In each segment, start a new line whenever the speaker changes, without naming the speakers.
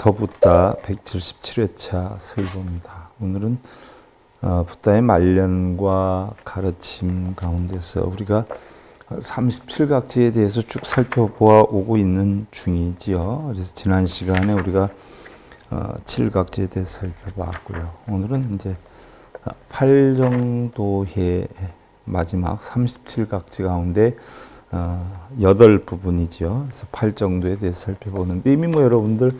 더 붓다 177회차 설교입니다. 오늘은 붓다의 말년과 가르침 가운데서 우리가 37각지에 대해서 쭉 살펴보아 오고 있는 중이지요. 그래서 지난 시간에 우리가 7각지에 대해서 살펴봤고요. 오늘은 이제 8정도의 마지막 37각지 가운데 8부분이죠. 그래서 8정도에 대해서 살펴보는데 이미 여러분들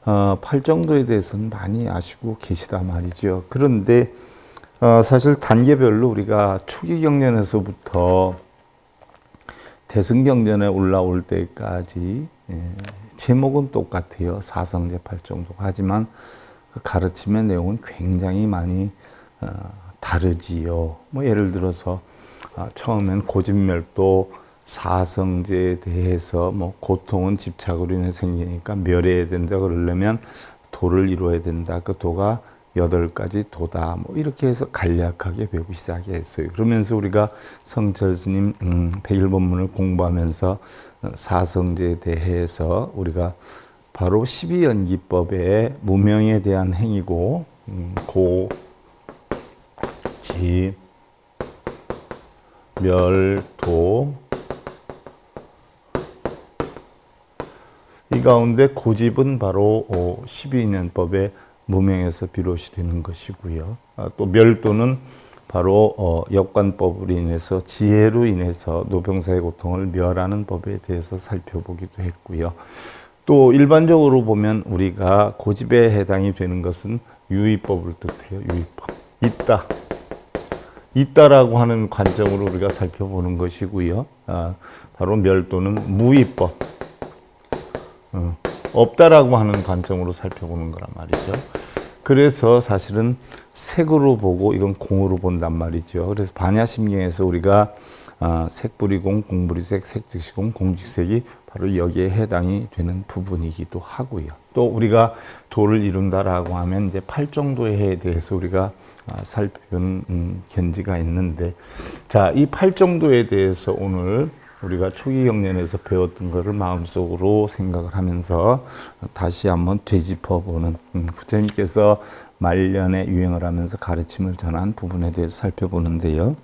8정도에 대해서는 많이 아시고 계시다 말이죠. 그런데 사실 단계별로 우리가 초기 경전에서부터 대승경전에 올라올 때까지 제목은 똑같아요. 사성제 8정도. 하지만 그 가르침의 내용은 굉장히 많이 다르지요. 예를 들어서 처음엔 고집멸도 사성제에 대해서 고통은 집착으로 인해 생기니까 멸해야 된다 그러려면 도를 이루어야 된다. 그 도가 8가지 도다. 이렇게 해서 간략하게 배우기 시작했어요. 그러면서 우리가 성철 스님 101법문을 공부하면서 사성제에 대해서 우리가 바로 12연기법의 무명에 대한 행위고 고, 지, 멸, 도 이 가운데 고집은 바로 12인연법의 무명에서 비롯이 되는 것이고요. 또 멸도는 바로 역관법으로 인해서 지혜로 인해서 노병사의 고통을 멸하는 법에 대해서 살펴보기도 했고요. 또 일반적으로 보면 우리가 고집에 해당이 되는 것은 유의법을 뜻해요. 유의법. 있다라고 하는 관점으로 우리가 살펴보는 것이고요. 바로 멸도는 무의법. 없다라고 하는 관점으로 살펴보는 거란 말이죠. 그래서 사실은 색으로 보고 이건 공으로 본단 말이죠. 그래서 반야심경에서 우리가 색불이공, 공불이색, 색즉시공, 공즉색이 바로 여기에 해당이 되는 부분이기도 하고요. 또 우리가 도를 이룬다라고 하면 이제 8정도에 대해서 우리가 살펴본 견지가 있는데, 자, 이 8정도에 대해서 오늘 우리가 초기 경전에서 배웠던 것을 마음속으로 생각을 하면서 다시 한번 되짚어보는 부처님께서 말년에 유행을 하면서 가르침을 전한 부분에 대해서 살펴보는데요.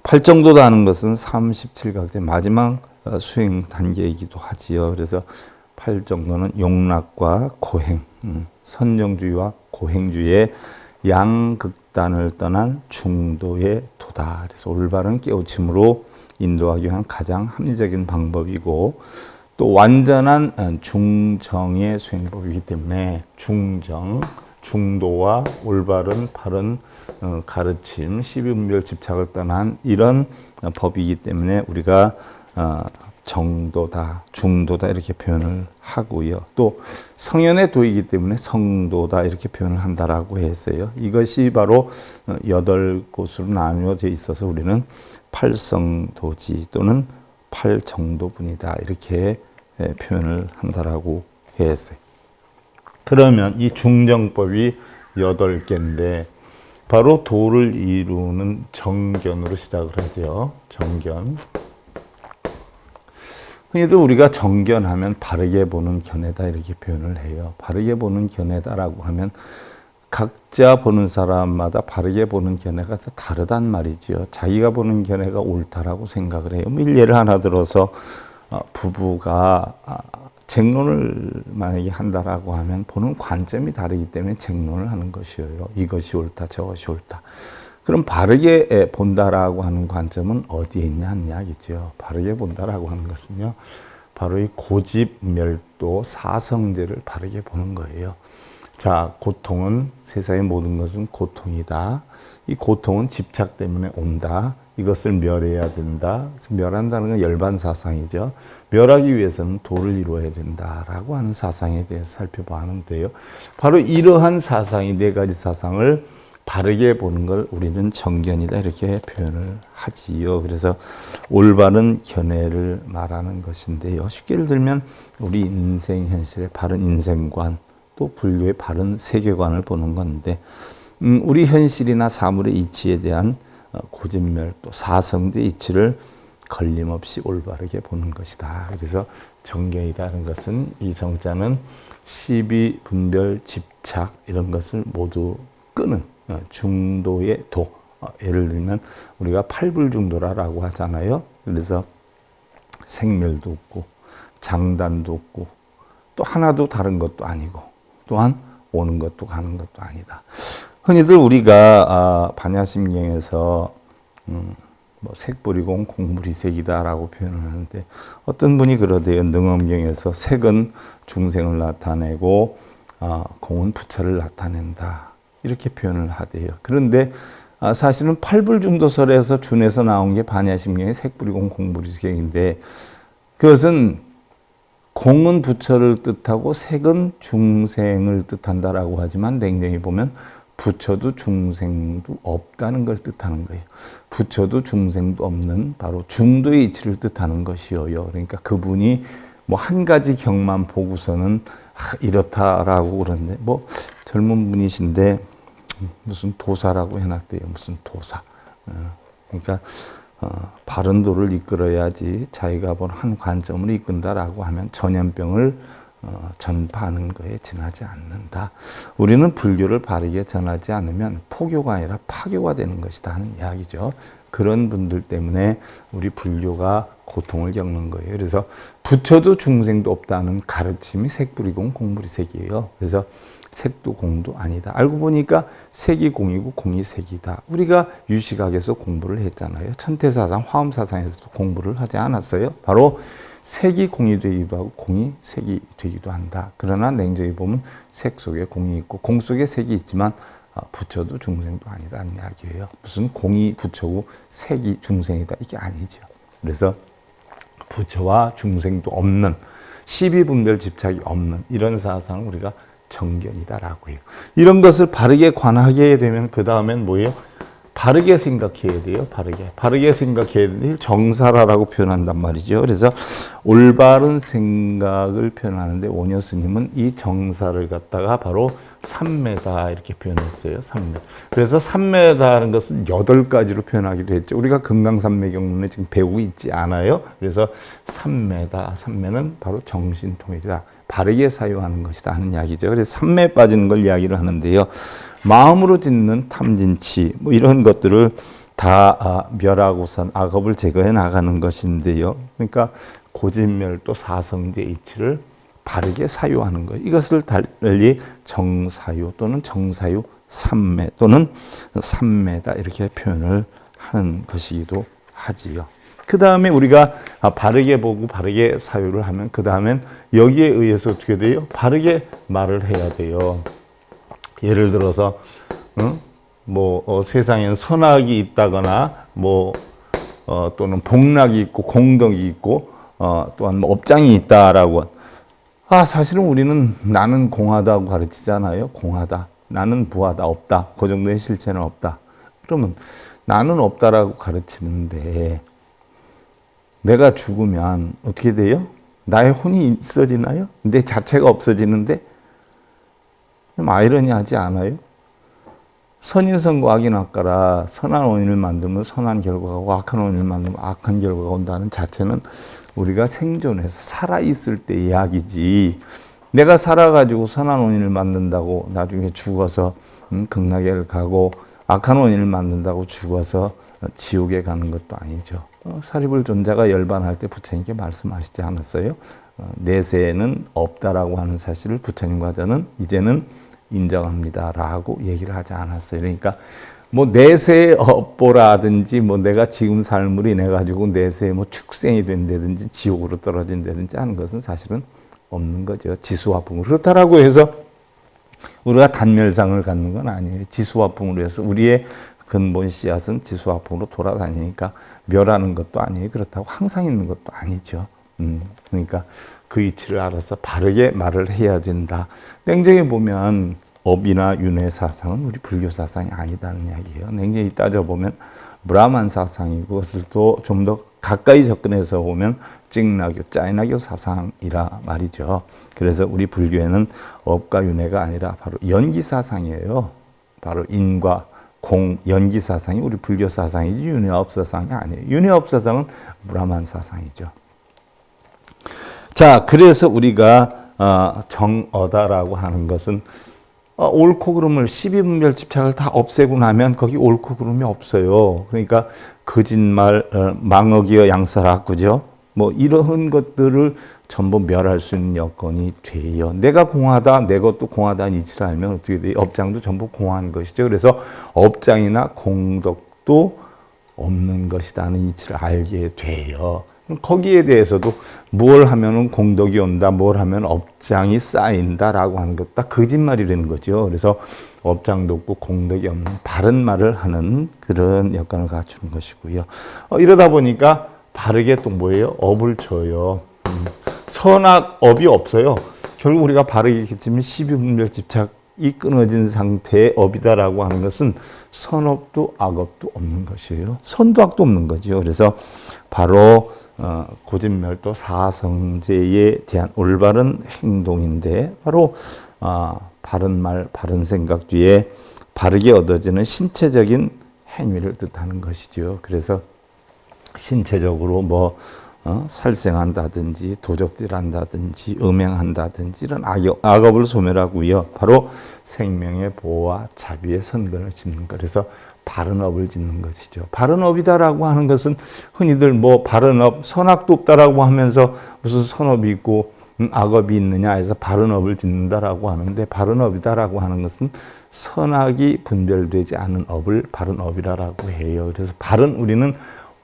8정도라는 것은 37각제 마지막 수행 단계이기도 하지요. 그래서 8정도는 용락과 고행, 선정주의와 고행주의의 양극단을 떠난 중도의 도다. 그래서 올바른 깨우침으로 인도하기 위한 가장 합리적인 방법이고, 또 완전한 중정의 수행법이기 때문에 중도와 올바른 바른 가르침, 12분별 집착을 떠난 이런 법이기 때문에 우리가 정도다, 중도다 이렇게 표현을 하고요. 또 성현의 도이기 때문에 성도다 이렇게 표현을 한다라고 했어요. 이것이 바로 8곳으로 나누어져 있어서 우리는 8성도지 또는 8정도분이다 이렇게 표현을 한다라고 했어요. 그러면 이 중정법이 8개인데 바로 도를 이루는 정견으로 시작을 하죠. 정견. 흔히도 우리가 정견하면 바르게 보는 견해다 이렇게 표현을 해요. 바르게 보는 견해다라고 하면 각자 보는 사람마다 바르게 보는 견해가 다 다르단 말이죠. 자기가 보는 견해가 옳다라고 생각을 해요. 예를 하나 들어서 부부가 쟁론을 만약에 한다라고 하면 보는 관점이 다르기 때문에 쟁론을 하는 것이에요. 이것이 옳다, 저것이 옳다. 그럼 바르게 본다라고 하는 관점은 어디에 있냐 하는 이야기죠. 바르게 본다라고 하는 것은요, 바로 이 고집, 멸도, 사성제를 바르게 보는 거예요. 자, 고통은 세상의 모든 것은 고통이다. 이 고통은 집착 때문에 온다. 이것을 멸해야 된다. 멸한다는 건 열반 사상이죠. 멸하기 위해서는 도를 이루어야 된다라고 하는 사상에 대해서 살펴봐 하는데요. 바로 이러한 사상이 4가지 사상을 바르게 보는 걸 우리는 정견이다 이렇게 표현을 하지요. 그래서 올바른 견해를 말하는 것인데요. 쉽게 예를 들면 우리 인생 현실의 바른 인생관, 또 불교의 바른 세계관을 보는 건데, 우리 현실이나 사물의 이치에 대한 고집멸, 또 사성제 이치를 걸림없이 올바르게 보는 것이다. 그래서 정견이라는 것은 이 정자는 시비, 분별, 집착 이런 것을 모두 끄는 중도의 도. 예를 들면 우리가 팔불중도라고 하잖아요. 그래서 생멸도 없고 장단도 없고 또 하나도 다른 것도 아니고 또한 오는 것도 가는 것도 아니다. 흔히들 우리가 반야심경에서 뭐 색불이공 공불이색이다라고 표현을 하는데 어떤 분이 그러대요. 능엄경에서 색은 중생을 나타내고 공은 부처를 나타낸다. 이렇게 표현을 하대요. 그런데 사실은 팔불중도설에서 준에서 나온 게 반야심경의 색불이공 공불이색인데 그것은 공은 부처를 뜻하고 색은 중생을 뜻한다라고 하지만 냉정히 보면 부처도 중생도 없다는 걸 뜻하는 거예요. 부처도 중생도 없는 바로 중도의 이치를 뜻하는 것이요. 그러니까 그분이 뭐 한 가지 경만 보고서는 이렇다라고 그러는데 뭐 젊은 분이신데 무슨 도사라고 해놨대요. 무슨 도사. 그러니까 바른 도를 이끌어야지 자기가 본 한 관점을 이끈다라고 하면 전염병을 전파하는 거에 지나지 않는다. 우리는 불교를 바르게 전하지 않으면 포교가 아니라 파교가 되는 것이다 하는 이야기죠. 그런 분들 때문에 우리 불교가 고통을 겪는 거예요. 그래서 부처도 중생도 없다는 가르침이 색불이공 공불이색이에요. 그래서 색도 공도 아니다. 알고 보니까 색이 공이고 공이 색이다. 우리가 유시각에서 공부를 했잖아요. 천태사상, 화엄사상에서도 공부를 하지 않았어요. 바로 색이 공이 되기도 하고 공이 색이 되기도 한다. 그러나 냉정히 보면 색 속에 공이 있고 공 속에 색이 있지만 부처도 중생도 아니다는 이야기예요. 무슨 공이 부처고 색이 중생이다 이게 아니죠. 그래서 부처와 중생도 없는 시비분별 집착이 없는 이런 사상을 우리가 정견이다라고 해요. 이런 것을 바르게 관하게 되면 그 다음엔 뭐예요? 바르게 생각해야 돼요. 바르게 생각해야 되는데 정사라라고 표현한단 말이죠. 그래서 올바른 생각을 표현하는데 원효 스님은 이 정사를 갖다가 바로 삼매다 이렇게 표현했어요. 삼매. 그래서 삼매다는 것은 8가지로 표현하기도 했죠. 우리가 금강삼매경론에 지금 배우고 있지 않아요. 그래서 삼매다. 삼매는 바로 정신통일이다. 바르게 사유하는 것이다 하는 이야기죠. 그래서 삼매에 빠지는 걸 이야기를 하는데요. 마음으로 짓는 탐진치 뭐 이런 것들을 다 멸하고선 악업을 제거해 나가는 것인데요. 그러니까 고진멸도 사성제 이치를 바르게 사유하는 것. 이것을 달리 정사유 또는 정사유 삼매 또는 삼매다 이렇게 표현을 하는 것이기도 하지요. 그 다음에 우리가 바르게 보고 바르게 사유를 하면 그 다음엔 여기에 의해서 어떻게 돼요? 바르게 말을 해야 돼요. 예를 들어서 세상엔 선악이 있다거나 또는 복락이 있고 공덕이 있고 또한 업장이 있다라고 사실은 우리는 나는 공하다고 가르치잖아요. 공하다. 나는 부하다. 없다. 그 정도의 실체는 없다. 그러면 나는 없다라고 가르치는데 내가 죽으면 어떻게 돼요? 나의 혼이 있어지나요? 내 자체가 없어지는데 좀 아이러니하지 않아요? 선인선과 악이 낫가라. 선한 원인을 만들면 선한 결과가 오고 악한 원인을 만들면 악한 결과가 온다는 자체는 우리가 생존해서 살아있을 때 이야기지. 내가 살아가지고 선한 원인을 만든다고 나중에 죽어서 극락에 가고 악한 원인을 만든다고 죽어서 지옥에 가는 것도 아니죠. 사리불 존자가 열반할 때 부처님께 말씀하시지 않았어요? 내세에는 없다라고 하는 사실을 부처님과 저는 이제는 인정합니다라고 얘기를 하지 않았어요. 그러니까 내세에 업보라든지 내가 지금 삶을 인해 가지고 내세에 축생이 된다든지 지옥으로 떨어진다든지 하는 것은 사실은 없는 거죠. 지수화풍으로. 그렇다라고 해서 우리가 단멸상을 갖는 건 아니에요. 지수화풍으로 해서 우리의 근본 씨앗은 지수화풍으로 돌아다니니까 멸하는 것도 아니에요. 그렇다고 항상 있는 것도 아니죠. 그러니까 그 이치를 알아서 바르게 말을 해야 된다. 냉정히 보면 업이나 윤회 사상은 우리 불교 사상이 아니다는 이야기예요. 냉정히 따져보면 브라만 사상이고 그것을 또 좀 더 가까이 접근해서 보면 찍나교, 짜이나교 사상이라 말이죠. 그래서 우리 불교에는 업과 윤회가 아니라 바로 연기 사상이에요. 바로 인과 공, 연기 사상이 우리 불교 사상이지 윤회업 사상이 아니에요. 윤회업 사상은 브라만 사상이죠. 자, 그래서 우리가 정어다라고 하는 것은 옳고 그름을 12분별 집착을 다 없애고 나면 거기 옳고 그름이 없어요. 그러니까 거짓말, 망어기어 양사라, 그죠? 뭐 이런 것들을 전부 멸할 수 있는 여건이 돼요. 내가 공하다, 내 것도 공하다는 이치를 알면 어떻게 돼요? 업장도 전부 공한 것이죠. 그래서 업장이나 공덕도 없는 것이라는 이치를 알게 돼요. 거기에 대해서도 뭘 하면은 공덕이 온다, 뭘 하면 업장이 쌓인다라고 하는 것 다 거짓말이라는 거죠. 그래서 업장도 없고 공덕이 없는 바른 말을 하는 그런 여건을 갖추는 것이고요. 이러다 보니까 바르게 또 뭐예요? 업을 줘요. 선악업이 없어요. 결국 우리가 바르게 겠지만 12분별 집착이 끊어진 상태의 업이다라고 하는 것은 선업도 악업도 없는 것이에요. 선도 악도 없는 거죠. 그래서 바로 고진멸도 사성제에 대한 올바른 행동인데 바로 바른 말, 바른 생각 뒤에 바르게 얻어지는 신체적인 행위를 뜻하는 것이죠. 그래서 신체적으로 뭐 살생한다든지 도적질한다든지 음행한다든지 이런 악업을 소멸하고요. 바로 생명의 보호와 자비의 선근을 짓는 것. 그래서 바른 업을 짓는 것이죠. 바른 업이다라고 하는 것은 흔히들 뭐 바른 업, 선악도 없다라고 하면서 무슨 선업이 있고 악업이 있느냐 해서 바른 업을 짓는다라고 하는데 바른 업이다라고 하는 것은 선악이 분별되지 않은 업을 바른 업이라고 해요. 그래서 우리는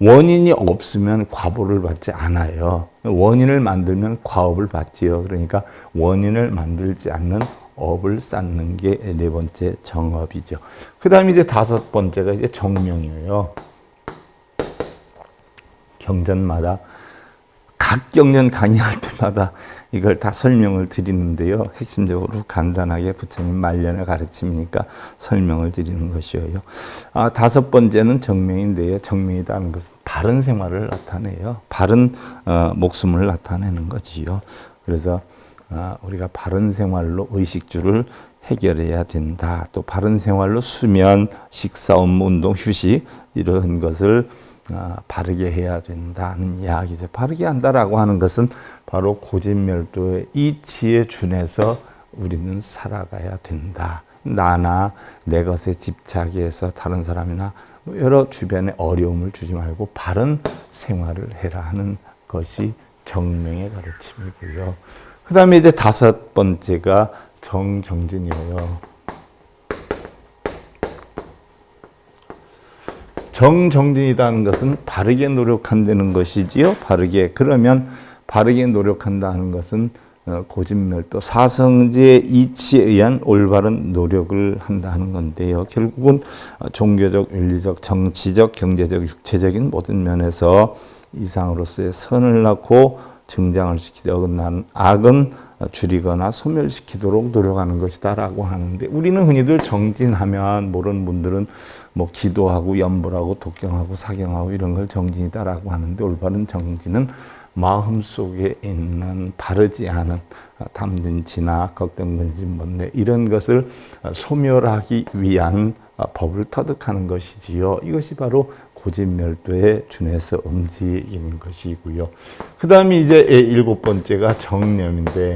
원인이 없으면 과보를 받지 않아요. 원인을 만들면 과업을 받지요. 그러니까 원인을 만들지 않는 업을 쌓는 게 네 번째 정업이죠. 그 다음에 이제 다섯 번째가 이제 정명이에요. 경전마다 각 경전 강의할 때마다 이걸 다 설명을 드리는데요. 핵심적으로 간단하게 부처님 말년을 가르치니까 설명을 드리는 것이에요. 다섯 번째는 정명인데요. 정명이라는 것은 바른 생활을 나타내요. 바른 목숨을 나타내는 거지요. 그래서 우리가 바른 생활로 의식주를 해결해야 된다. 또 바른 생활로 수면, 식사, 업무, 운동, 휴식 이런 것을 바르게 해야 된다는 이야기죠. 바르게 한다라고 하는 것은 바로 고진멸도의 이치에 준해서 우리는 살아가야 된다. 나나 내 것에 집착해서 다른 사람이나 여러 주변에 어려움을 주지 말고 바른 생활을 해라 하는 것이 정명의 가르침이고요. 그 다음에 이제 다섯 번째가 정정진이에요. 정정진이라는 것은 바르게 노력한다는 것이지요. 그러면 바르게 노력한다는 것은 고진멸도 사성제의 이치에 의한 올바른 노력을 한다는 건데요. 결국은 종교적, 윤리적, 정치적, 경제적, 육체적인 모든 면에서 이상으로서의 선을 낳고 증장을 시키려 어긋나는 악은 줄이거나 소멸시키도록 노력하는 것이다라고 하는데 우리는 흔히들 정진하면 모르는 분들은 뭐 기도하고 염불하고 독경하고 사경하고 이런 걸 정진이다라고 하는데 올바른 정진은 마음속에 있는 바르지 않은 탐진치나 걱정근심 번뇌 이런 것을 소멸하기 위한 법을 터득하는 것이지요. 이것이 바로 고진멸도에 준해서 음지인 것이고요. 그 다음에 이제 일곱 번째가 정념인데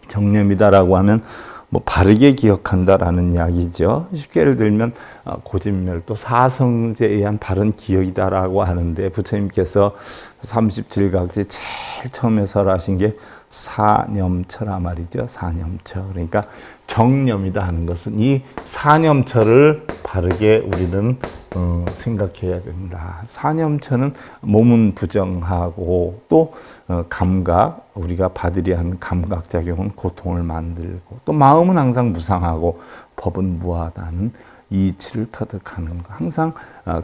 정념이다라고 하면 뭐 바르게 기억한다라는 이야기죠. 쉽게 예를 들면 고진멸도 사성제에 의한 바른 기억이다라고 하는데 부처님께서 37각지 제일 처음에 설하신 게 사념처라 말이죠. 사념처. 그러니까 정념이다 하는 것은 이 사념처를 바르게 우리는 생각해야 된다. 사념처는 몸은 부정하고 또 감각, 우리가 받으려 하는 감각작용은 고통을 만들고 또 마음은 항상 무상하고 법은 무하다는 이치를 터득하는 것. 항상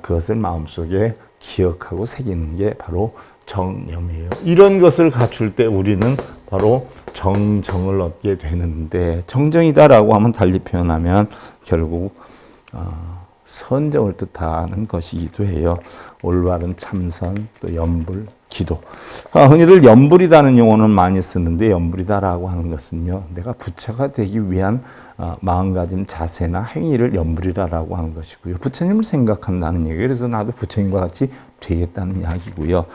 그것을 마음속에 기억하고 새기는 게 바로 정념이에요. 이런 것을 갖출 때 우리는 바로 정정을 얻게 되는데 정정이다라고 하면 달리 표현하면 결국 선정을 뜻하는 것이기도 해요. 올바른 참선, 또 염불, 기도. 흔히들 염불이다는 용어는 많이 쓰는데 염불이다라고 하는 것은요, 내가 부처가 되기 위한 마음가짐, 자세나 행위를 염불이다라고 하는 것이고요. 부처님을 생각한다는 얘기예요. 그래서 나도 부처님과 같이 되겠다는 이야기고요.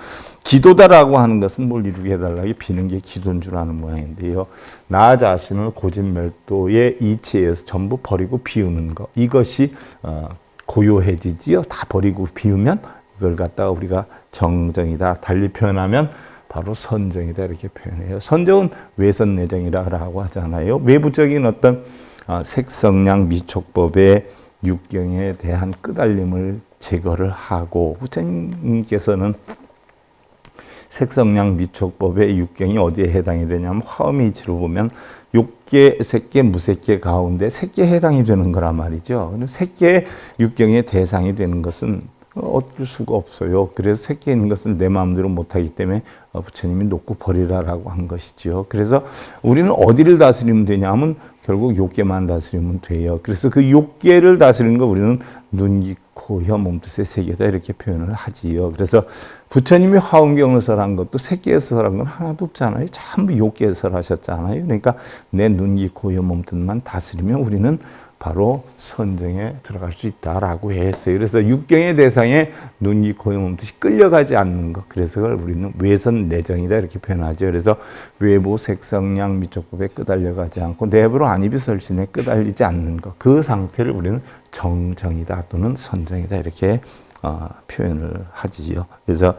기도다라고 하는 것은 뭘 이루게 해달라고 비는 게 기도인 줄 아는 모양인데요. 나 자신을 고집멸도의 이치에 의해서 전부 버리고 비우는 것. 이것이 고요해지지요. 다 버리고 비우면 이걸 갖다가 우리가 정정이다. 달리 표현하면 바로 선정이다. 이렇게 표현해요. 선정은 외선내정이라고 하잖아요. 외부적인 어떤 색성량 미촉법의 육경에 대한 끄달림을 제거를 하고, 부처님께서는 색성량 미촉법의 육경이 어디에 해당이 되냐면 화엄의 이치로 보면 욕계, 색계, 무색계 가운데 색계에 해당이 되는 거란 말이죠. 색계의 육경의 대상이 되는 것은 어쩔 수가 없어요. 그래서 색계에 있는 것은 내 마음대로 못하기 때문에 부처님이 놓고 버리라라고 한 것이죠. 그래서 우리는 어디를 다스리면 되냐면 결국 욕계만 다스리면 돼요. 그래서 그 욕계를 다스리는 거 우리는 눈, 귀, 코, 혀, 몸뜻의 세계다 이렇게 표현을 하지요. 그래서 부처님이 화엄경을 설한 것도 색계에서 설한 건 하나도 없잖아요. 전부 욕계에서 설하셨잖아요. 그러니까 내 눈, 귀, 코, 혀, 몸뜻만 다스리면 우리는 바로 선정에 들어갈 수 있다라고 했어요. 그래서 육경의 대상에 눈, 귀, 코, 혀, 몸뜻이 끌려가지 않는 것. 그래서 그걸 우리는 외선내정이다 이렇게 표현하죠. 그래서 외부 색성량 미촉법에 끄달려가지 않고 내부로 안입이설신에 끄달리지 않는 것. 그 상태를 우리는 정정이다 또는 선정이다 이렇게 표현을 하지요. 그래서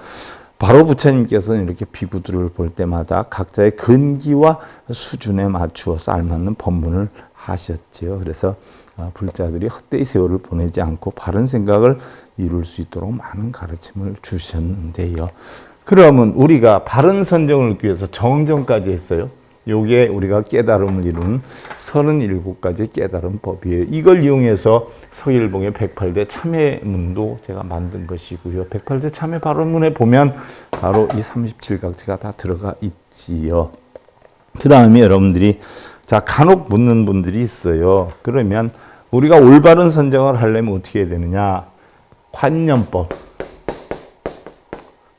바로 부처님께서는 이렇게 비구들을 볼 때마다 각자의 근기와 수준에 맞추어서 알맞는 법문을 하셨지요. 그래서 불자들이 헛되이 세월을 보내지 않고 바른 생각을 이룰 수 있도록 많은 가르침을 주셨는데요. 그러면 우리가 바른 선정을 얻기 위해서 정정까지 했어요. 요게 우리가 깨달음을 이루는 37가지 깨달음 법이에요. 이걸 이용해서 서일봉의 108대 참회문도 제가 만든 것이고요. 108대 참회 발언문에 보면 바로 이 37가지가 다 들어가 있지요. 그 다음에 여러분들이 자, 간혹 묻는 분들이 있어요. 그러면 우리가 올바른 선정을 하려면 어떻게 해야 되느냐? 관념법.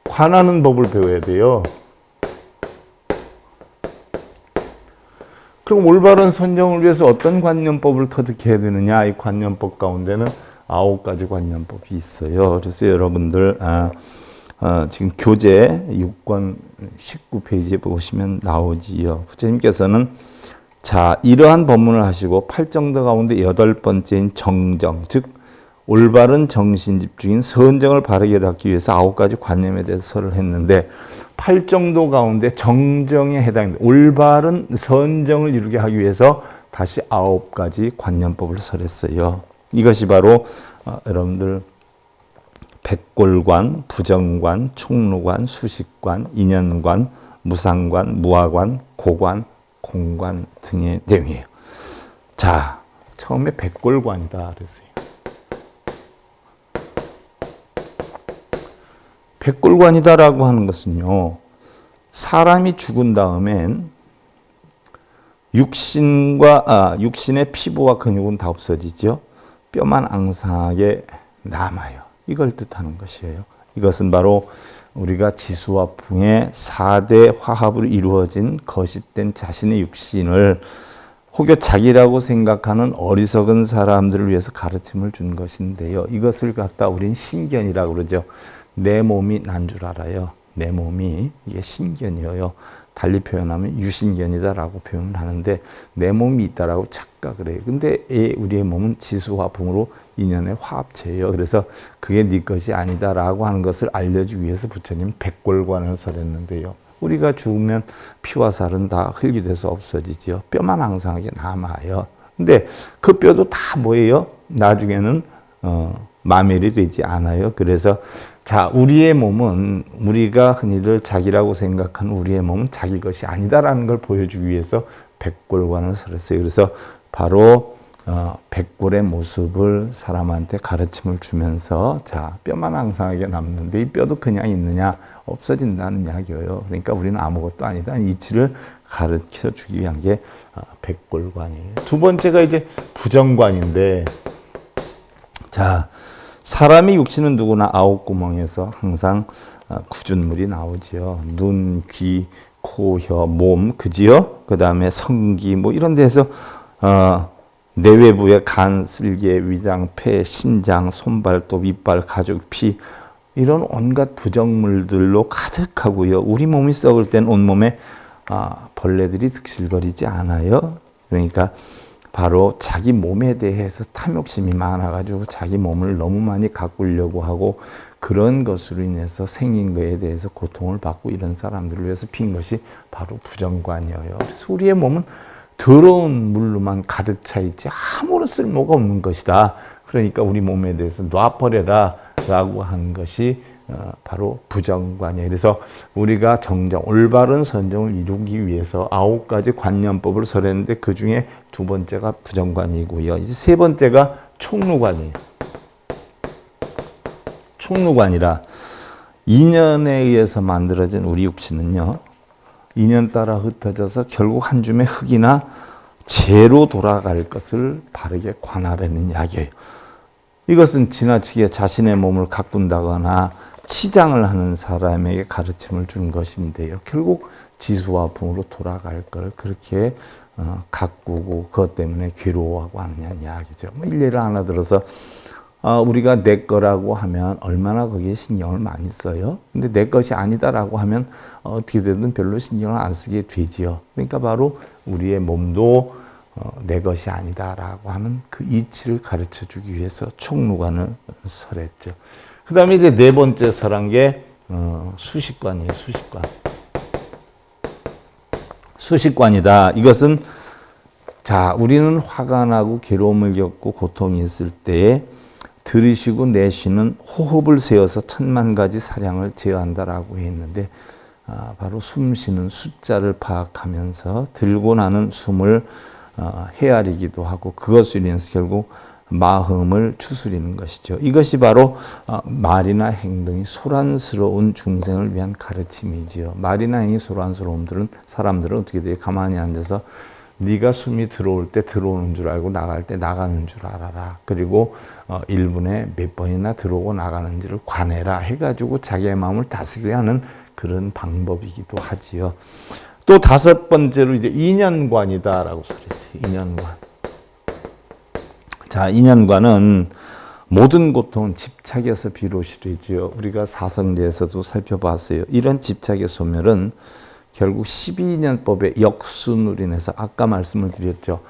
관하는 법을 배워야 돼요. 그럼 올바른 선정을 위해서 어떤 관념법을 터득해야 되느냐? 이 관념법 가운데는 9가지 관념법이 있어요. 그래서 여러분들 지금 교재 6권 19페이지에 보시면 나오지요. 부처님께서는 자, 이러한 법문을 하시고 8정도 가운데 8번째인 정정, 즉 올바른 정신 집중인 선정을 바르게 닦기 위해서 9가지 관념에 대해서 설을 했는데 8정도 가운데 정정에 해당합니다. 올바른 선정을 이루게 하기 위해서 다시 9가지 관념법을 설했어요. 이것이 바로 여러분들 백골관, 부정관, 총루관, 수식관, 인연관, 무상관, 무화관, 고관, 공관 등의 내용이에요. 자, 처음에 백골관이다 그랬어요. 백골관이다라고 하는 것은요, 사람이 죽은 다음엔 육신의 피부와 근육은 다 없어지죠. 뼈만 앙상하게 남아요. 이걸 뜻하는 것이에요. 이것은 바로 우리가 지수와 풍의 4대 화합으로 이루어진 거짓된 자신의 육신을 혹여 자기라고 생각하는 어리석은 사람들을 위해서 가르침을 준 것인데요. 이것을 갖다 우리는 신견이라고 그러죠. 내 몸이 난 줄 알아요. 내 몸이 이게 신견이에요. 달리 표현하면 유신견이다라고 표현을 하는데 내 몸이 있다라고 착각을 해요. 근데 우리의 몸은 지수화풍으로 인연의 화합체예요. 그래서 그게 네 것이 아니다라고 하는 것을 알려주기 위해서 부처님 백골관을 설했는데요. 우리가 죽으면 피와 살은 다 흙이 돼서 없어지죠. 뼈만 앙상하게 남아요. 근데 그 뼈도 다 뭐예요? 나중에는 마멸이 되지 않아요. 그래서 자, 우리의 몸은 우리가 흔히들 자기라고 생각하는 우리의 몸은 자기 것이 아니다라는 걸 보여주기 위해서 백골관을 설했어요. 그래서 바로 백골의 모습을 사람한테 가르침을 주면서 자, 뼈만 앙상하게 남는데 이 뼈도 그냥 있느냐? 없어진다는 이야기예요. 그러니까 우리는 아무것도 아니다. 이치를 가르쳐 주기 위한 게 백골관이에요. 두 번째가 이제 부정관인데 자, 사람의 육신은 누구나 아홉 구멍에서 항상 구준물이 나오지요. 눈, 귀, 코, 혀, 몸, 그지요? 그 다음에 성기, 뭐 이런 데서 내외부의 간, 쓸개, 위장, 폐, 신장, 손발톱, 이빨, 가죽, 피 이런 온갖 부정물들로 가득하고요. 우리 몸이 썩을 땐 온몸에 벌레들이 득실거리지 않아요. 그러니까 바로 자기 몸에 대해서 탐욕심이 많아가지고 자기 몸을 너무 많이 가꾸려고 하고 그런 것으로 인해서 생긴 것에 대해서 고통을 받고 이런 사람들을 위해서 핀 것이 바로 부정관이에요. 그래서 우리의 몸은 더러운 물로만 가득 차 있지 아무런 쓸모가 없는 것이다. 그러니까 우리 몸에 대해서 놔버려라 라고 하는 것이 바로 부정관이에요. 그래서 우리가 정정, 올바른 선정을 이루기 위해서 9가지 관념법을 설했는데 그 중에 두 번째가 부정관이고요. 이제 세 번째가 총루관이에요. 총루관이라 인연에 의해서 만들어진 우리 육신은요. 인연 따라 흩어져서 결국 한 줌의 흙이나 재로 돌아갈 것을 바르게 관하라는 이야기예요. 이것은 지나치게 자신의 몸을 가꾼다거나 치장을 하는 사람에게 가르침을 준 것인데요. 결국 지수와 붕으로 돌아갈 걸 그렇게 가꾸고 그것 때문에 괴로워하고 하느냐는 이야기죠. 일례를 하나 들어서 우리가 내 거라고 하면 얼마나 거기에 신경을 많이 써요. 근데 내 것이 아니다라고 하면 어떻게 되든 별로 신경을 안 쓰게 되지요. 그러니까 바로 우리의 몸도 내 것이 아니다라고 하는 그 이치를 가르쳐 주기 위해서 총루관을 설했죠. 그 다음에 이제 네 번째 설한 게 수식관이에요. 수식관. 수식관이다. 이것은 자, 우리는 화가 나고 괴로움을 겪고 고통이 있을 때에 들이쉬고 내쉬는 호흡을 세어서 10,000가지 사량을 제어한다라고 했는데 바로 숨 쉬는 숫자를 파악하면서 들고 나는 숨을 헤아리기도 하고 그것으로 인해서 결국 마음을 추스리는 것이죠. 이것이 바로 말이나 행동이 소란스러운 중생을 위한 가르침이지요. 말이나 행동이 소란스러운 사람들은 어떻게 돼요? 가만히 앉아서 네가 숨이 들어올 때 들어오는 줄 알고 나갈 때 나가는 줄 알아라. 그리고 1분에 몇 번이나 들어오고 나가는지를 관해라 해가지고 자기의 마음을 다스리게 하는 그런 방법이기도 하지요. 또 다섯 번째로 이제 인연관이다라고 설했어요. 인연관. 자, 인연관은 모든 고통은 집착에서 비롯이 되지요. 우리가 사성제에서도 살펴봤어요. 이런 집착의 소멸은 결국 12년법의 역순으로 인해서 아까 말씀을 드렸죠.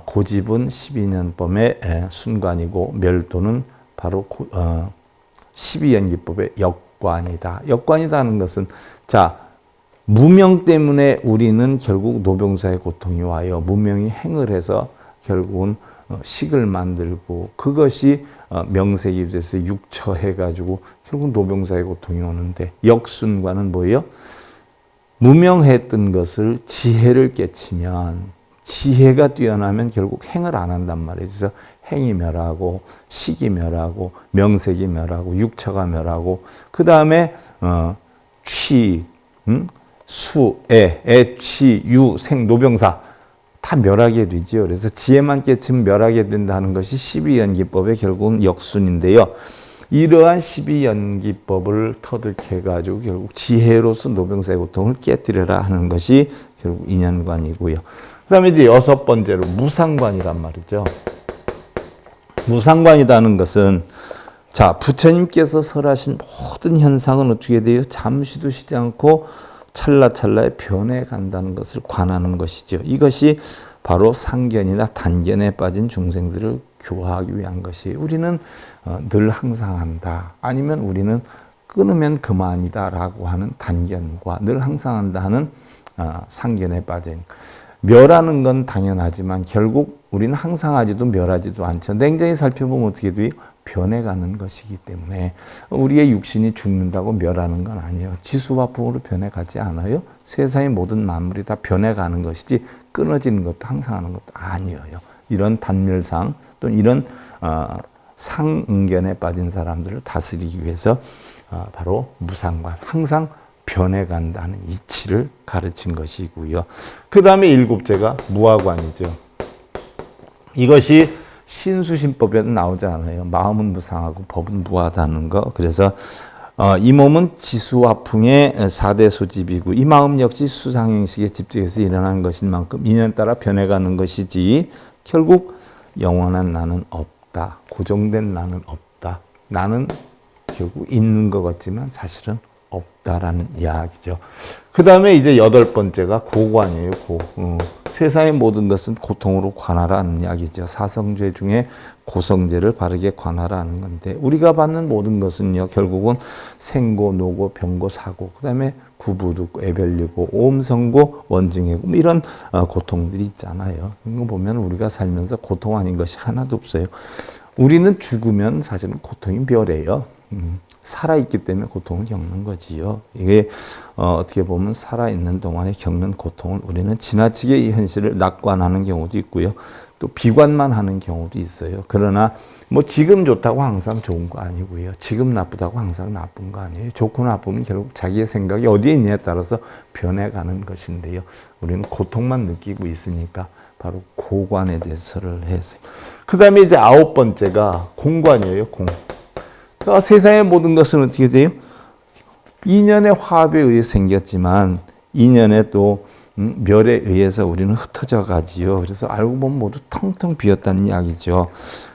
고집은 12년법의 순관이고 멸도는 바로 12연기법의 역관이다. 역관이다 하는 것은 자, 무명 때문에 우리는 결국 노병사의 고통이 와요. 무명이 행을 해서 결국은 식을 만들고 그것이 명색이 돼서 육처해가지고 결국 노병사의 고통이 오는데 역순관은 뭐예요? 무명했던 것을 지혜를 깨치면 지혜가 뛰어나면 결국 행을 안 한단 말이에요. 그래서 행이 멸하고 식이 멸하고 명색이 멸하고 육처가 멸하고 그 다음에 취, 수, 애, 취, 유, 생, 노병사 다 멸하게 되지요. 그래서 지혜만 깨치면 멸하게 된다는 것이 12연기법의 결국은 역순인데요. 이러한 12연기법을 터득해가지고 결국 지혜로서 노병사의 고통을 깨뜨려라 하는 것이 결국 인연관이고요. 그 다음에 이제 여섯 번째로 무상관이란 말이죠. 무상관이라는 것은 자, 부처님께서 설하신 모든 현상은 어떻게 돼요? 잠시도 쉬지 않고 찰나찰나에 변해간다는 것을 관하는 것이죠. 이것이 바로 상견이나 단견에 빠진 중생들을 교화하기 위한 것이에요. 우리는 늘 항상 한다. 아니면 우리는 끊으면 그만이다 라고 하는 단견과 늘 항상 한다 하는 상견에 빠진 멸하는 건 당연하지만 결국 우리는 항상 하지도 멸하지도 않죠. 냉정히 살펴보면 어떻게 돼요? 변해가는 것이기 때문에 우리의 육신이 죽는다고 멸하는 건 아니에요. 지수와 붕으로 변해가지 않아요. 세상의 모든 만물이 다 변해가는 것이지 끊어지는 것도 항상 하는 것도 아니에요. 이런 단멸상 또는 이런 상응견에 빠진 사람들을 다스리기 위해서 바로 무상관, 항상 변해간다는 이치를 가르친 것이고요. 그 다음에 일곱째가 무아관이죠. 이것이 신수신법에도 나오지 않아요. 마음은 무상하고 법은 무하다는 거. 그래서 이 몸은 지수화풍의 4대 소집이고 이 마음 역시 수상행식의 집적에서 일어난 것인 만큼 인연 따라 변해가는 것이지 결국 영원한 나는 없다. 고정된 나는 없다. 나는 결국 있는 것 같지만 사실은 없다라는 이야기죠. 그 다음에 이제 8번째가 고관이에요. 세상의 모든 것은 고통으로 관하라는 이야기죠. 사성죄 중에 고성죄를 바르게 관하라는 건데 우리가 받는 모든 것은요. 결국은 생고, 노고, 병고, 사고 그 다음에 구부도 애별리고 오음성고, 원증해고 뭐 이런 고통들이 있잖아요. 이거 보면 우리가 살면서 고통 아닌 것이 하나도 없어요. 우리는 죽으면 사실은 고통이 멸해요. 살아있기 때문에 고통을 겪는 거지요. 이게 어떻게 보면 살아있는 동안에 겪는 고통을 우리는 지나치게 이 현실을 낙관하는 경우도 있고요. 또 비관만 하는 경우도 있어요. 그러나 뭐 지금 좋다고 항상 좋은 거 아니고요. 지금 나쁘다고 항상 나쁜 거 아니에요. 좋고 나쁘면 결국 자기의 생각이 어디에 있냐에 따라서 변해가는 것인데요. 우리는 고통만 느끼고 있으니까 바로 고관에 대해서를 했어요. 그 다음에 이제 9번째가 공관이에요. 그러니까 세상의 모든 것은 어떻게 돼요? 인연의 화합에 의해 생겼지만 인연의 또 멸에 의해서 우리는 흩어져 가지요. 그래서 알고 보면 모두 텅텅 비었다는 이야기죠.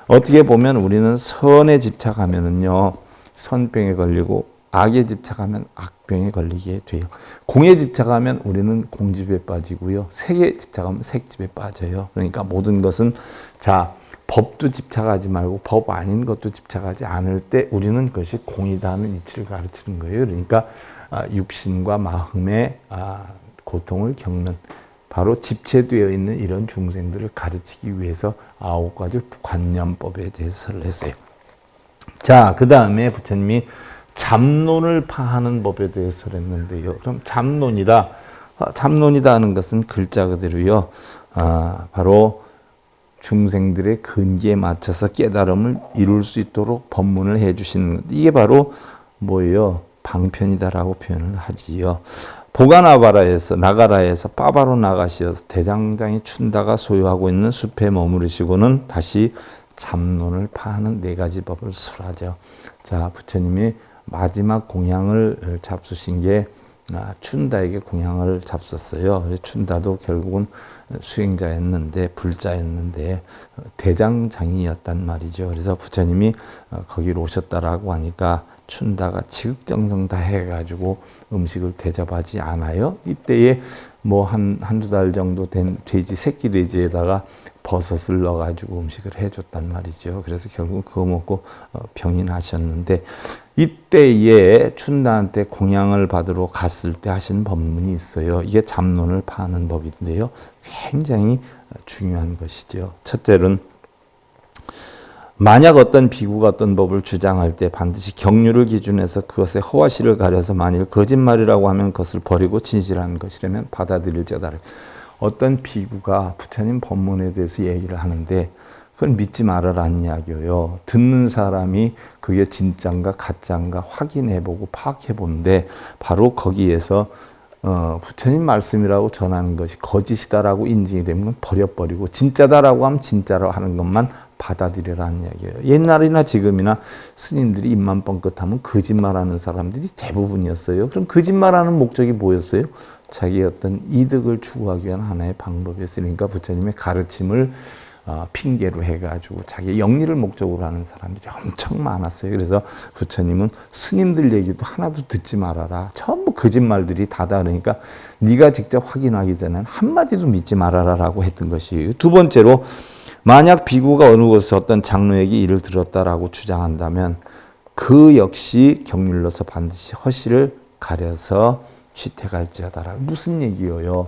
어떻게 보면 우리는 선에 집착하면은요, 선병에 걸리고 악에 집착하면 악병에 걸리게 돼요. 공에 집착하면 우리는 공집에 빠지고요. 색에 집착하면 색집에 빠져요. 그러니까 모든 것은 법도 집착하지 말고 법 아닌 것도 집착하지 않을 때 우리는 그것이 공이다 하는 이치를 가르치는 거예요. 그러니까 육신과 마음의 고통을 겪는 바로 집체되어 있는 이런 중생들을 가르치기 위해서 9가지 관념법에 대해서를 했어요. 자, 그 다음에 부처님이 잡론을 파하는 법에 대해서를 했는데요. 그럼 잡론이다 하는 것은 글자 그대로요. 바로 중생들의 근기에 맞춰서 깨달음을 이룰 수 있도록 법문을 해주시는 이게 바로 뭐예요? 방편이다라고 표현을 하지요. 나가라에서 빠바로 나가시어서 대장장이 춘다가 소유하고 있는 숲에 머무르시고는 다시 잡론을 파하는 4가지 법을 수라죠. 자, 부처님이 마지막 공양을 잡수신 게 춘다에게 공양을 잡섰어요. 춘다도 결국은 수행자였는데 불자였는데 대장장이였단 말이죠. 그래서 부처님이 거기로 오셨다라고 하니까 춘다가 지극정성 다 해가지고 음식을 대접하지 않아요. 이때에 뭐 한두 달 정도 된 새끼 돼지에다가 버섯을 넣어가지고 음식을 해줬단 말이죠. 그래서 결국 그거 먹고 병인하셨는데 이때에 춘다한테 공양을 받으러 갔을 때 하신 법문이 있어요. 이게 잡론을 파는 법인데요. 굉장히 중요한 것이죠. 첫째는 만약 어떤 비구가 어떤 법을 주장할 때 반드시 경륜을 기준해서 그것의 허와시를 가려서 만일 거짓말이라고 하면 그것을 버리고 진실한 것이라면 받아들일지어다. 어떤 비구가 부처님 법문에 대해서 얘기를 하는데 그건 믿지 말아라는 이야기예요. 듣는 사람이 그게 진짜인가 가짜인가 확인해보고 파악해보는데 바로 거기에서 부처님 말씀이라고 전하는 것이 거짓이다라고 인증이 되면 버려버리고 진짜다라고 하면 진짜라고 하는 것만 받아들이라는 이야기예요. 옛날이나 지금이나 스님들이 입만 뻥끗하면 거짓말하는 사람들이 대부분이었어요. 그럼 거짓말하는 목적이 뭐였어요? 자기의 어떤 이득을 추구하기 위한 하나의 방법이었으니까 부처님의 가르침을 핑계로 해가지고 자기 영리를 목적으로 하는 사람들이 엄청 많았어요. 그래서 부처님은 스님들 얘기도 하나도 듣지 말아라. 전부 거짓말들이 다다. 그러니까 네가 직접 확인하기 전에는 한마디도 믿지 말아라라고 했던 것이에요. 두 번째로 만약 비구가 어느 곳에서 어떤 장로에게 이를 들었다라고 주장한다면 그 역시 경륜로서 반드시 허시를 가려서 취택할지어다라. 무슨 얘기예요?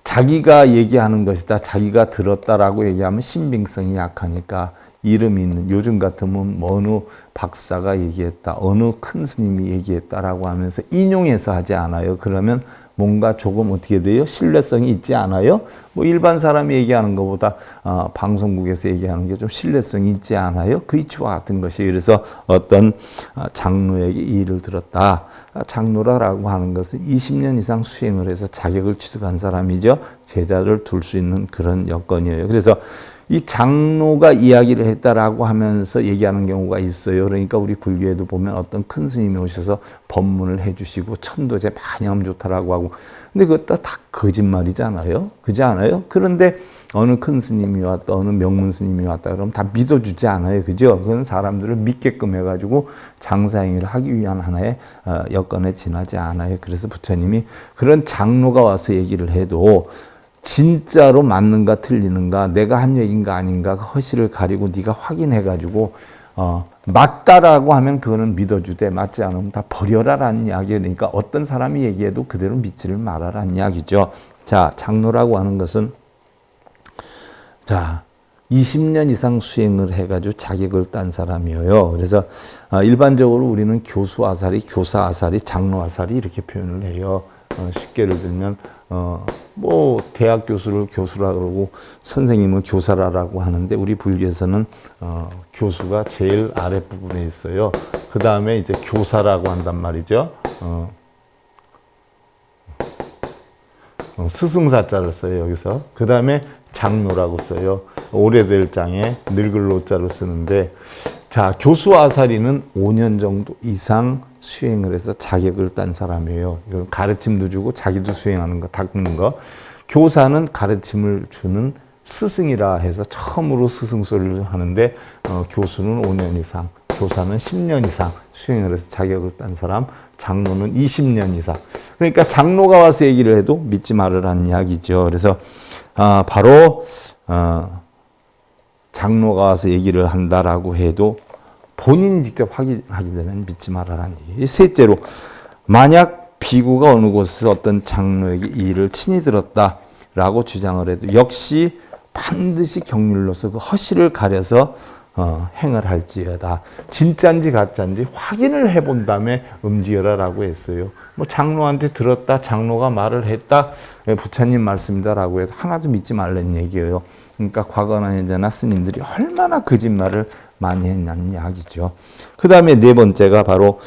자기가 얘기하는 것이다. 자기가 들었다라고 얘기하면 신빙성이 약하니까 이름이 있는 요즘 같으면 어느 박사가 얘기했다. 어느 큰 스님이 얘기했다라고 하면서 인용해서 하지 않아요. 그러면 뭔가 조금 어떻게 돼요? 신뢰성이 있지 않아요? 뭐 일반 사람이 얘기하는 것보다 방송국에서 얘기하는 게 좀 신뢰성이 있지 않아요? 그 이치와 같은 것이. 그래서 어떤 장로에게 이 일을 들었다. 장로라고 하는 것은 20년 이상 수행을 해서 자격을 취득한 사람이죠. 제자를 둘 수 있는 그런 여건이에요. 그래서 이 장로가 이야기를 했다라고 하면서 얘기하는 경우가 있어요. 그러니까 우리 불교에도 보면 어떤 큰 스님이 오셔서 법문을 해주시고 천도제 많이 하면 좋다라고 하고, 근데 그것도 다 거짓말이잖아요. 그렇지 않아요? 그런데 어느 큰 스님이 왔다, 어느 명문 스님이 왔다 그러면 다 믿어주지 않아요. 그죠? 그건 사람들을 믿게끔 해가지고 장사행위를 하기 위한 하나의 여건에 지나지 않아요. 그래서 부처님이 그런 장로가 와서 얘기를 해도 진짜로 맞는가 틀리는가, 내가 한 얘기인가 아닌가 허실을 가리고 네가 확인해가지고 맞다라고 하면 그거는 믿어주되 맞지 않으면 다 버려라라는 이야기예요. 그러니까 어떤 사람이 얘기해도 그대로 믿지를 말아라는 이야기죠. 자, 장로라고 하는 것은 20년 이상 수행을 해가지고 자격을 딴 사람이에요. 그래서 일반적으로 우리는 교수 아사리, 교사 아사리, 장로 아사리 이렇게 표현을 해요. 쉽게 예를 들면 뭐 대학 교수를 교수라 그러고 선생님은 교사라고 하는데, 우리 불교에서는 교수가 제일 아랫부분에 있어요. 그 다음에 이제 교사라고 한단 말이죠. 스승사자를 써요, 여기서. 그 다음에 장로라고 써요. 오래될 장에 늙을 노자를 쓰는데, 자, 교수 아사리는 5년 정도 이상 수행을 해서 자격을 딴 사람이에요. 이건 가르침도 주고 자기도 수행하는 거, 닦는 거. 교사는 가르침을 주는 스승이라 해서 처음으로 스승 소리를 하는데, 교수는 5년 이상, 교사는 10년 이상 수행을 해서 자격을 딴 사람, 장로는 20년 이상. 그러니까 장로가 와서 얘기를 해도 믿지 말으라는 이야기죠. 그래서 바로 장로가 와서 얘기를 한다라고 해도 본인이 직접 하기 되면 믿지 말아라는 얘기. 셋째로, 만약 비구가 어느 곳에서 어떤 장로에게 이 일을 친히 들었다라고 주장을 해도 역시 반드시 경률로서 그 허실을 가려서 행을 할지어다. 진짜인지 가짜인지 확인을 해본 다음에 움직여라라고 했어요. 뭐 장로한테 들었다, 장로가 말을 했다, 부처님 말씀이다라고 해도 하나도 믿지 말라는 얘기예요. 그러니까 과거나 현재나 스님들이 얼마나 거짓말을 많이 했냐는 이야기죠. 그 다음에 네 번째가 바로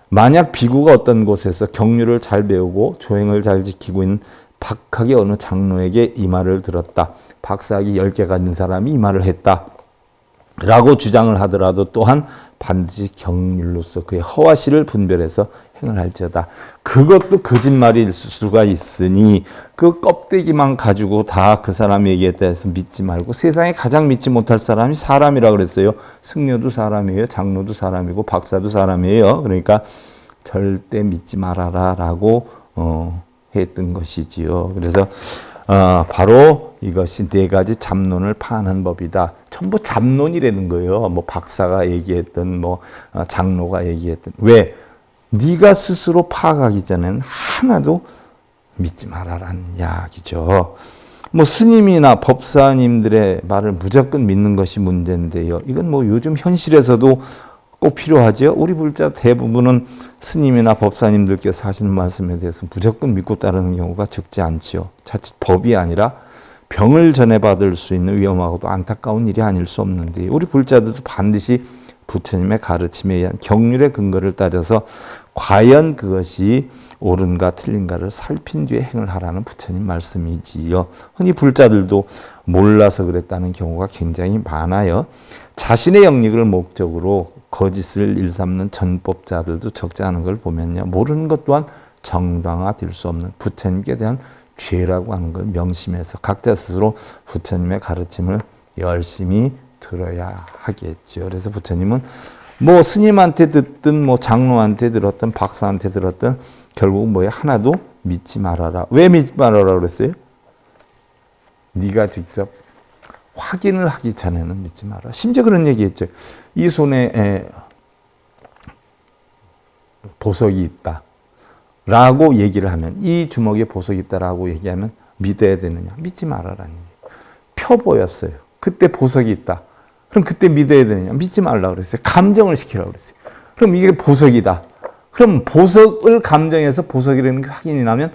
만약 비구가 어떤 곳에서 경륜을 잘 배우고 조행을 잘 지키고 있는 박학의 어느 장로에게 이 말을 들었다. 박사학위 10개 가진 사람이 이 말을 했다. 라고 주장을 하더라도 또한 반드시 경륜로서 그의 허와실을 분별해서 행을 할지어다. 그것도 거짓말일 수가 있으니 그 껍데기만 가지고 다 그 사람 얘기에 대해서 믿지 말고, 세상에 가장 믿지 못할 사람이 사람이라고 그랬어요. 승려도 사람이에요. 장로도 사람이고 박사도 사람이에요. 그러니까 절대 믿지 말아라 라고 했던 것이지요. 그래서 바로 이것이 네 가지 잡론을 파하는 법이다. 전부 잡론이라는 거예요. 뭐 박사가 얘기했던, 뭐 장로가 얘기했던. 왜? 네가 스스로 파악하기 전에는 하나도 믿지 말아라는 이야기죠. 뭐 스님이나 법사님들의 말을 무조건 믿는 것이 문제인데요. 이건 뭐 요즘 현실에서도 꼭 필요하죠. 우리 불자 대부분은 스님이나 법사님들께서 하시는 말씀에 대해서 무조건 믿고 따르는 경우가 적지 않지요. 자칫 법이 아니라 병을 전해받을 수 있는 위험하고도 안타까운 일이 아닐 수 없는데, 우리 불자들도 반드시 부처님의 가르침에 의한 경륜의 근거를 따져서 과연 그것이 옳은가 틀린가를 살핀 뒤에 행을 하라는 부처님 말씀이지요. 흔히 불자들도 몰라서 그랬다는 경우가 굉장히 많아요. 자신의 영익을 목적으로 거짓을 일삼는 전법자들도 적지 않은 걸 보면요, 모르는 것 또한 정당화될 수 없는 부처님께 대한 죄라고 하는 걸 명심해서 각자 스스로 부처님의 가르침을 열심히 들어야 하겠죠. 그래서 부처님은 뭐 스님한테 듣든 뭐 장로한테 들었든 박사한테 들었든 결국 뭐에 하나도 믿지 말아라. 왜 믿지 말아라 그랬어요? 네가 직접 확인을 하기 전에는 믿지 마라. 심지어 그런 얘기했죠. 이 손에 보석이 있다 라고 얘기를 하면, 이 주먹에 보석이 있다라고 얘기하면 믿어야 되느냐? 믿지 말아라는 얘기예요. 펴 보였어요. 그때 보석이 있다. 그럼 그때 믿어야 되느냐? 믿지 말라고 그랬어요. 감정을 시키라고 그랬어요. 그럼 이게 보석이다. 그럼 보석을 감정해서 보석이라는 게 확인이 나면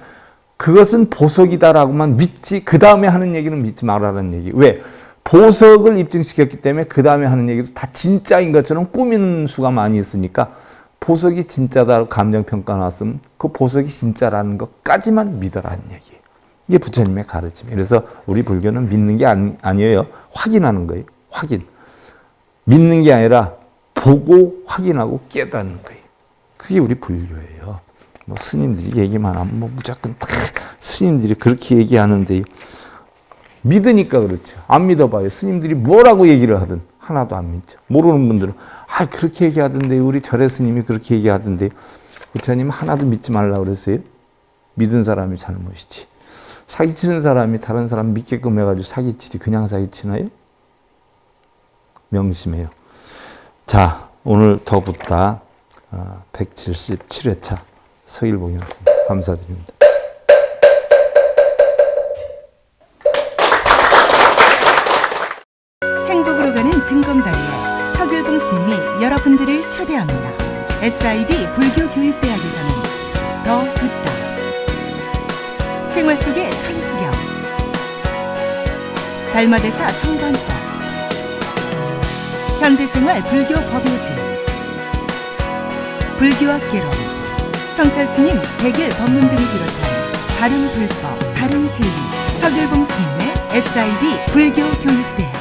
그것은 보석이다라고만 믿지, 그 다음에 하는 얘기는 믿지 말아라는 얘기. 왜? 보석을 입증시켰기 때문에 그 다음에 하는 얘기도 다 진짜인 것처럼 꾸미는 수가 많이 있으니까, 보석이 진짜다고 감정평가 나왔으면 그 보석이 진짜라는 것까지만 믿어라는 얘기예요. 이게 부처님의 가르침. 그래서 우리 불교는 믿는 게 아니에요. 확인하는 거예요. 확인. 믿는 게 아니라 보고 확인하고 깨닫는 거예요. 그게 우리 불교예요. 뭐 스님들이 얘기만 하면 뭐 무조건 다 스님들이 그렇게 얘기하는데 믿으니까 그렇죠. 안 믿어봐요. 스님들이 뭐라고 얘기를 하든 하나도 안 믿죠. 모르는 분들은 그렇게 얘기하던데 우리 절의 스님이 그렇게 얘기하던데 부처님 하나도 믿지 말라고 그랬어요. 믿은 사람이 잘못이지. 사기치는 사람이 다른 사람 믿게끔 해가지고 사기치지 그냥 사기치나요? 명심해요. 자, 오늘 더 붙다 177회차 서일봉이었습니다. 감사드립니다.
행복으로 가는 징검다리에 서길봉 스님이 여러분들을 초대합니다. SIB 불교교육대학에서는 더 붙다, 생활 속의 천수경, 달마대사 성관법, 현대생활 불교 법요지, 불교학 개론, 성찰스님 백일 법문 등을 비롯한 다른 불법, 다른 진리, 서길봉 스님의 SIB 불교교육대학.